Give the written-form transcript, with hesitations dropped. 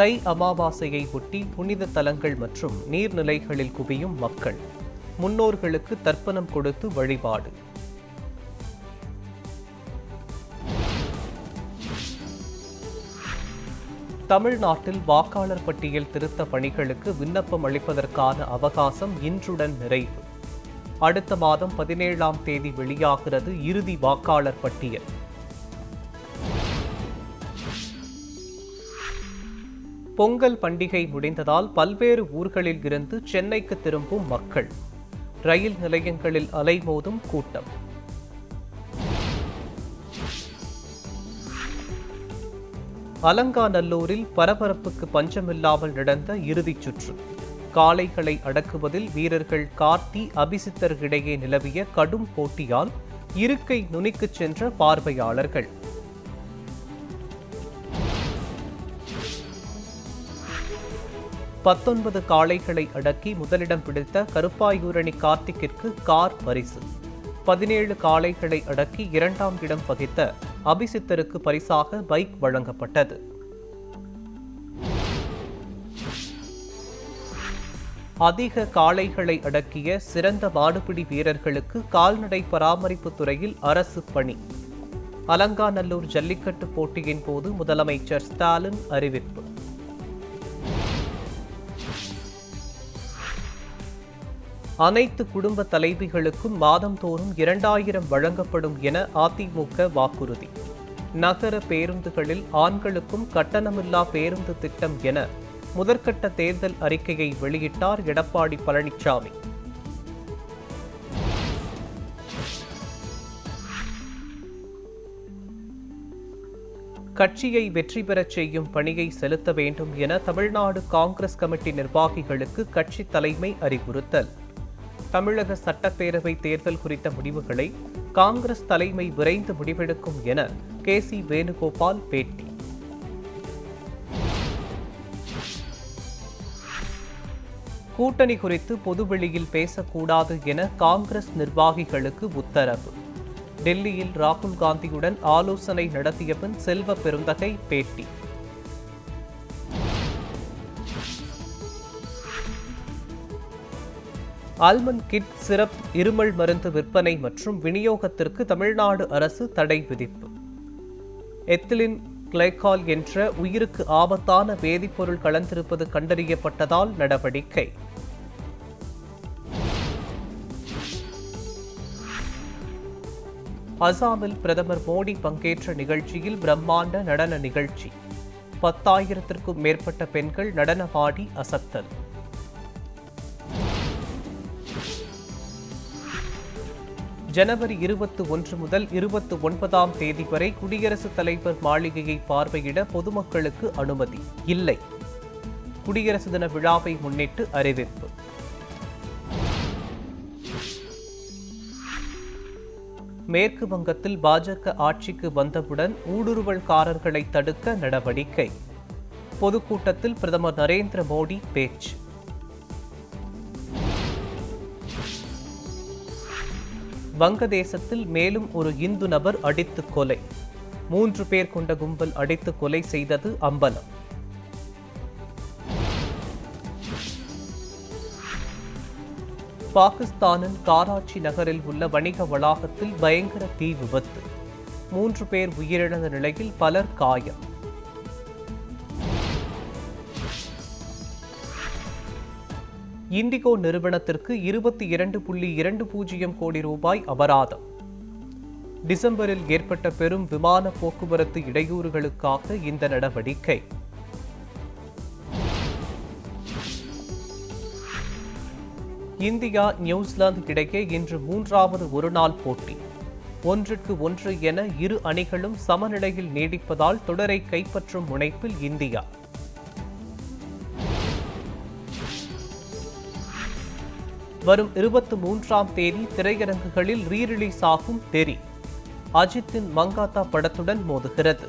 தை அமாவாசையை ஒட்டி புனித தலங்கள் மற்றும் நீர்நிலைகளில் குவியும் மக்கள் முன்னோர்களுக்கு தர்ப்பணம் கொடுத்து வழிபாடு. தமிழ்நாட்டில் வாக்காளர் பட்டியல் திருத்த பணிகளுக்கு விண்ணப்பம் அளிப்பதற்கான அவகாசம் இன்றுடன் நிறைவு. அடுத்த மாதம் 17ஆம் தேதி வெளியாகிறது இறுதி வாக்காளர் பட்டியல். பொங்கல் பண்டிகை முடிந்ததால் பல்வேறு ஊர்களில் இருந்து சென்னைக்கு திரும்பும் மக்கள். ரயில் நிலையங்களில் அலைமோதும் கூட்டம். அலங்காநல்லூரில் பரபரப்புக்கு பஞ்சமில்லாமல் நடந்த இறுதிச் சுற்று. காளைகளை அடக்குவதில் வீரர்கள் கார்த்தி, அபிசித்தர் இடையே நிலவிய கடும் போட்டியால் இருக்கை நுனிக்குச் சென்ற பார்வையாளர்கள். பத்தொன்பது காளைகளை அடக்கி முதலிடம் பிடித்த கருப்பாயூரணி கார்த்திக்கிற்கு கார் பரிசு. 17 காளைகளை அடக்கி 2ஆம் இடம் வகித்த அபிசித்தருக்கு பரிசாக பைக் வழங்கப்பட்டது. அதிக காளைகளை அடக்கிய சிறந்த மாடுபிடி வீரர்களுக்கு கால்நடை பராமரிப்பு துறையில் அரசு பணி. அலங்காநல்லூர் ஜல்லிக்கட்டு போட்டியின் போது முதலமைச்சர் ஸ்டாலின் அறிவிப்பு. அனைத்து குடும்ப தலைவிகளுக்கும் மாதந்தோறும் 2000 வழங்கப்படும் என அதிமுக வாக்குறுதி. நகர பேருந்துகளில் ஆண்களுக்கும் கட்டணமில்லா பேருந்து திட்டம் என முதற்கட்ட தேர்தல் அறிக்கையை வெளியிட்டார் எடப்பாடி பழனிசாமி. கட்சியை வெற்றி பெறச் செய்யும் பணியை செலுத்த வேண்டும் என தமிழ்நாடு காங்கிரஸ் கமிட்டி நிர்வாகிகளுக்கு கட்சி தலைமை அறிவுறுத்தல். தமிழக சட்டப்பேரவை தேர்தல் குறித்த முடிவுகளை காங்கிரஸ் தலைமை விரைந்து முடிவெடுக்கும் என கே.சி. வேணுகோபால் பேட்டி. கூட்டணி குறித்து பொதுவெளியில் பேசக்கூடாது என காங்கிரஸ் நிர்வாகிகளுக்கு உத்தரவு. டெல்லியில் ராகுல் காந்தியுடன் ஆலோசனை நடத்திய பின் செல்வ பெருந்தகை பேட்டி. ஆல்மண்ட் கிட் சிரப் இருமல் மருந்து விற்பனை மற்றும் விநியோகத்திற்கு தமிழ்நாடு அரசு தடை விதிப்பு. எத்திலின் கிளைகால் என்ற உயிருக்கு ஆபத்தான வேதிப்பொருள் கலந்திருப்பது கண்டறியப்பட்டதால் நடவடிக்கை. அசாமில் பிரதமர் மோடி பங்கேற்ற நிகழ்ச்சியில் பிரம்மாண்ட நடன நிகழ்ச்சி. 10,000க்கும் மேற்பட்ட பெண்கள் நடனமாடி அசத்தல். ஜனவரி 21 முதல் 29ஆம் தேதி வரை குடியரசுத் தலைவர் மாளிகையை பார்வையிட பொதுமக்களுக்கு அனுமதி இல்லை. குடியரசு தின விழாவை முன்னிட்டு அறிவிப்பு. மேற்கு வங்கத்தில் பாஜக ஆட்சிக்கு வந்தவுடன் ஊடுருவல்காரர்களை தடுக்க நடவடிக்கை. பொதுக்கூட்டத்தில் பிரதமர் நரேந்திர மோடி பேச்சு. வங்கதேசத்தில் மேலும் ஒரு இந்து நபர் அடித்து கொலை. 3 பேர் கொண்ட கும்பல் அடித்து கொலை செய்தது அம்பலம். பாகிஸ்தானின் கராச்சி நகரில் உள்ள வணிக வளாகத்தில் பயங்கர தீ விபத்து. 3 பேர் உயிரிழந்த நிலையில் பலர் காயம். இண்டிகோ நிறுவனத்திற்கு 22.20 கோடி ரூபாய் அபராதம். டிசம்பரில் ஏற்பட்ட பெரும் விமான போக்குவரத்து இடையூறுகளுக்காக இந்த நடவடிக்கை. இந்தியா நியூசிலாந்து இடையே இன்று 3வது ஒருநாள் போட்டி. 1-1 என இரு அணிகளும் சமநிலையில் நீடிப்பதால் தொடரை கைப்பற்றும் முனைப்பில் இந்தியா. வரும் 23ஆம் தேதி திரையரங்குகளில் ரீரிலீஸ் ஆகும் தெறி. அஜித்தின் மங்காத்தா படத்துடன் மோதுகிறது.